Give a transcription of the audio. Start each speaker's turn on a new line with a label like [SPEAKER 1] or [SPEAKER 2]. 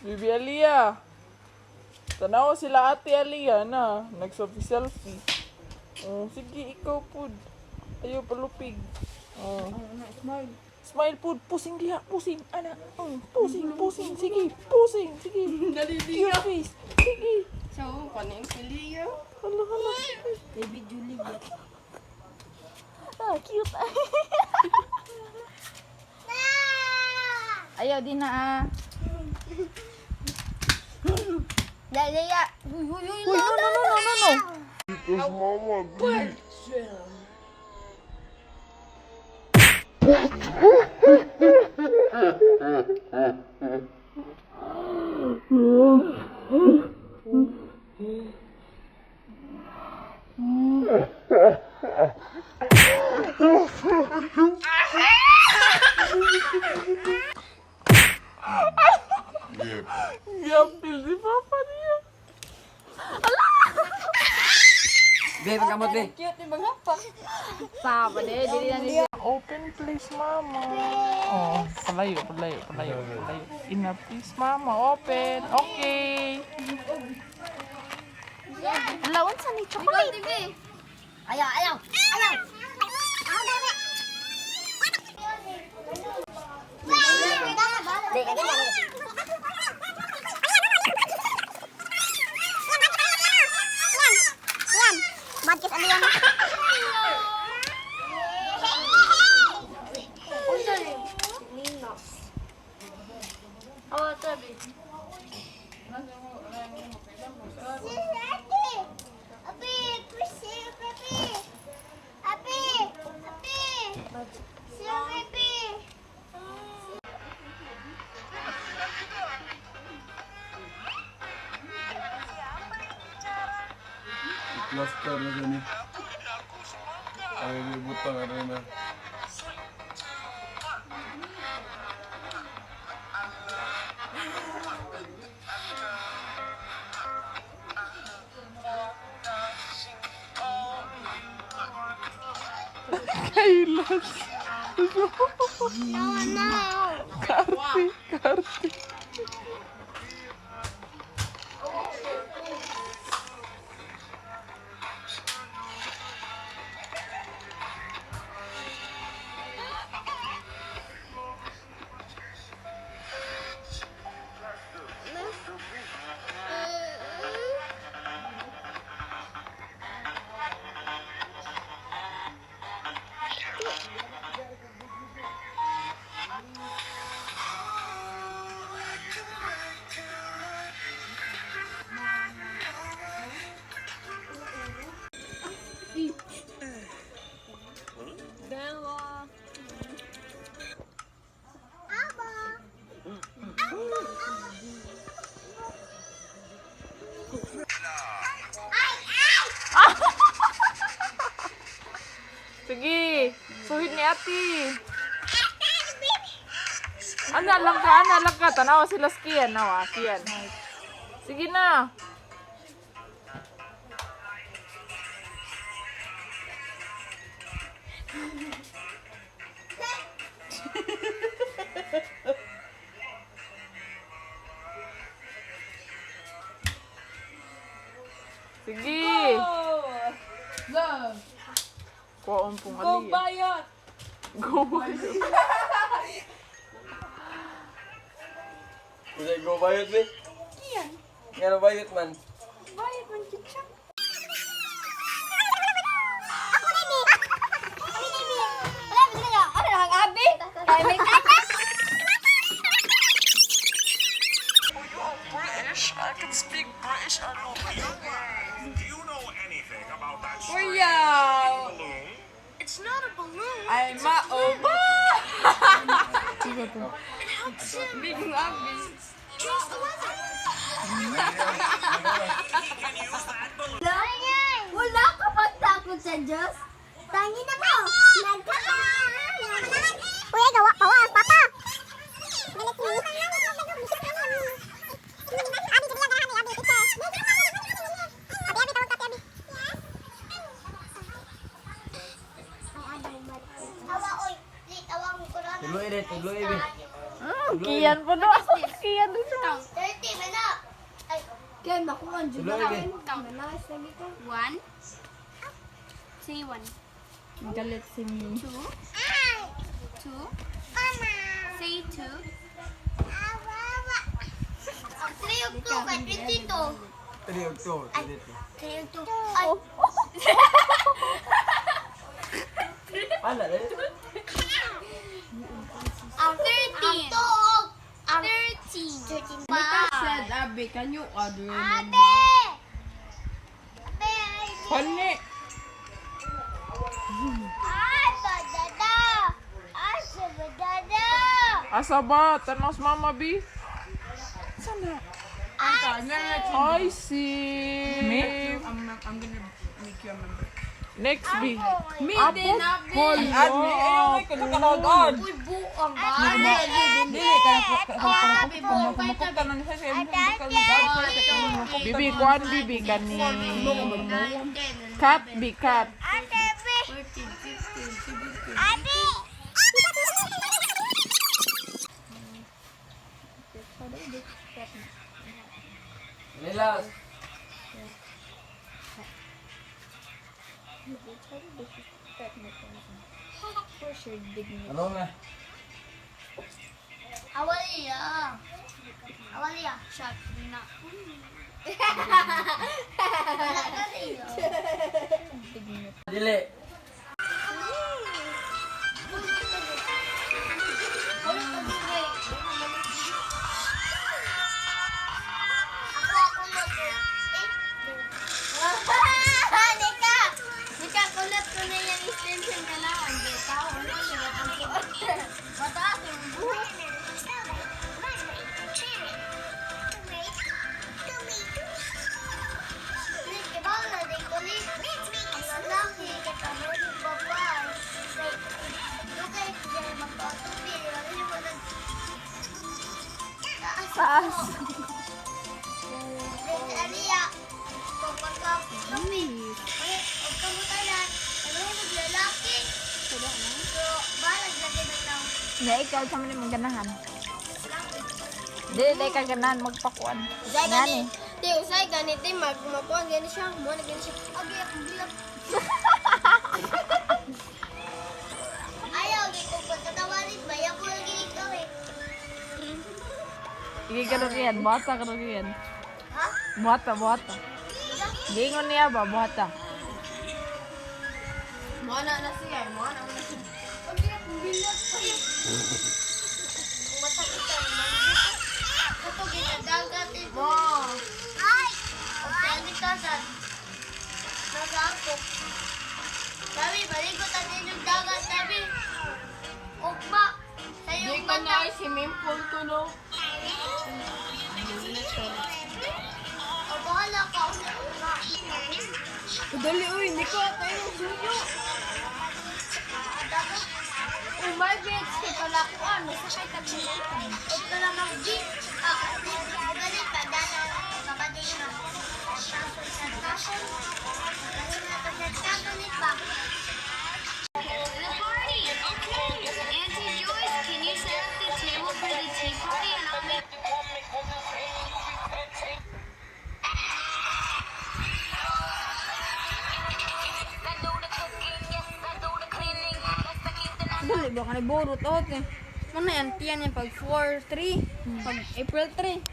[SPEAKER 1] Bibi Aliyah. Tanaw sila ate Aliyah na. Nagselfie-selfie. Oh, sige, ikaw po. Ayaw palupig. Oh.
[SPEAKER 2] Smile.
[SPEAKER 1] Smile po. Pusing diha. Pusing. Anak. Pusing. Pusing. Sige. Pusing. Sige.
[SPEAKER 2] Naliligaw.
[SPEAKER 1] Your face. Sige.
[SPEAKER 2] So, kaning piligaw.
[SPEAKER 1] Hala, hala.
[SPEAKER 2] Baby Julie.
[SPEAKER 3] Ah, cute. Ayaw din na ah. Ya. Uy, no.
[SPEAKER 4] Because mama beat. Yeah.
[SPEAKER 1] Gapil si Papa niya.
[SPEAKER 2] Be, pagkamot be.
[SPEAKER 3] Cute ni mga pa. Papa de, dili na niya.
[SPEAKER 1] Open please, Mama. Oh, palayo. Ina please, Mama. Open. Okay.
[SPEAKER 3] Lawan sa ni chocolate. Ayaw.
[SPEAKER 5] Madkis ano yan?
[SPEAKER 3] Oh, tabi.
[SPEAKER 4] Plaster na gani. Ay, may butang ano na.
[SPEAKER 1] Kailas.
[SPEAKER 5] No.
[SPEAKER 1] Karte. Sige, suhid ni ate. Ana lang ka. Tanawa sila skian. Nawa, skian. Sige na. Sige.
[SPEAKER 2] Love.
[SPEAKER 1] Kuwaon pong
[SPEAKER 2] Go
[SPEAKER 1] Aliyah.
[SPEAKER 2] bayot.
[SPEAKER 1] Go bayot.
[SPEAKER 2] Uday go bayot be. Kiyan. Ngano bayot man?
[SPEAKER 5] Bayad man chicha.
[SPEAKER 1] British? I can speak British. I know.
[SPEAKER 6] Do you know anything about that
[SPEAKER 2] Kuya.
[SPEAKER 6] balloon?
[SPEAKER 5] It's not a balloon.
[SPEAKER 2] Ay maoba.
[SPEAKER 5] It helps him
[SPEAKER 2] Big abi.
[SPEAKER 5] change the weather.
[SPEAKER 3] Wala ka pagtakot sa Diyos.
[SPEAKER 5] Tangi na mo. Uy, gawa pawas, papa. Galit mo. Abi, sige lang, abi, picture. Abi, tawag ka, abi. Awa, oy. Awang ko na.
[SPEAKER 2] Tuloy be.
[SPEAKER 1] Kian po no. Kian dito.
[SPEAKER 5] 30
[SPEAKER 3] Kaya makuha ang
[SPEAKER 2] Tuloy lagi.
[SPEAKER 3] Malas lagi ka.
[SPEAKER 5] 1. Say 1.
[SPEAKER 3] Galit si Mimi.
[SPEAKER 5] 2. 2. Say 2. 3 of 2 kay 22.
[SPEAKER 2] 3 of 2.
[SPEAKER 5] 3 of 2. Ay.
[SPEAKER 2] Pala eh.
[SPEAKER 5] 13. 13.
[SPEAKER 3] Said, Abi, can you order
[SPEAKER 5] Ate!
[SPEAKER 1] Pani.
[SPEAKER 5] Ay, badada! Ay, sa badada!
[SPEAKER 1] Asa ba? Tanos mama B? Sana. I see.
[SPEAKER 3] I'm gonna make you a member.
[SPEAKER 1] Next B.
[SPEAKER 3] Me
[SPEAKER 1] Apo.
[SPEAKER 3] din, Abi.
[SPEAKER 1] Hold
[SPEAKER 2] Admi, ayaw ko nakalagod.
[SPEAKER 5] Uy, buang ba?
[SPEAKER 2] Dili ka na
[SPEAKER 1] Bibi, kuan bibi kani. Cut, bi cut.
[SPEAKER 2] Lilas. Ano nga?
[SPEAKER 5] Awalia. Awalia. Shot. Na.
[SPEAKER 2] Dili.
[SPEAKER 5] Kulat ko na yung extension ka na. Hindi ka. Wala siya. Mataas yung buhok.
[SPEAKER 3] Taas.
[SPEAKER 5] Alia, pagpagkapi. Huwag ka mo tanan. Ano yung maglalaki? So, balag lagi na lang.
[SPEAKER 3] Hindi, ikaw sa mga mong ganahan. Hindi, ka ganahan magpakuan. Gani.
[SPEAKER 5] Di, usay ganito, magmakuan gani siya. Muna gani siya. Agi, akong bilap. Ayaw, di ko pagkatawalit. Bayan ko lagi ikaw eh.
[SPEAKER 3] Hindi ka rin yan. Buhata ka rin yan.
[SPEAKER 5] Ha?
[SPEAKER 3] Buhata. Gingon niya ba? Buhata.
[SPEAKER 5] Mana na siya, mana na siya. Agi, akong bilap. Kung masakit ka naman. Ito, ginadagat ito. Ay! Pagkali ka sa nag-aapok. Sabi, baligot ang inyong dagat. Sabi, ugma. Sa iyong mata.
[SPEAKER 3] si Mimpol tulog.
[SPEAKER 5] O, bahala ka. Ugma.
[SPEAKER 3] Dali, uy. Hindi ko tayo suyo.
[SPEAKER 5] Dagat.
[SPEAKER 3] Oh my God. Kaya pala ko masakay ka bilang.
[SPEAKER 5] Huwag ka na mag-beat. Galit ka. Dana, kapatid na. Tasol. Kasi nagkakalit ba? The party! Okay! Auntie Joyce, can you set up the table for the tea party and I'll make...
[SPEAKER 3] Dali, baka naborot. Ano yan? Tiyan yan pag 4-3. Pag April 3.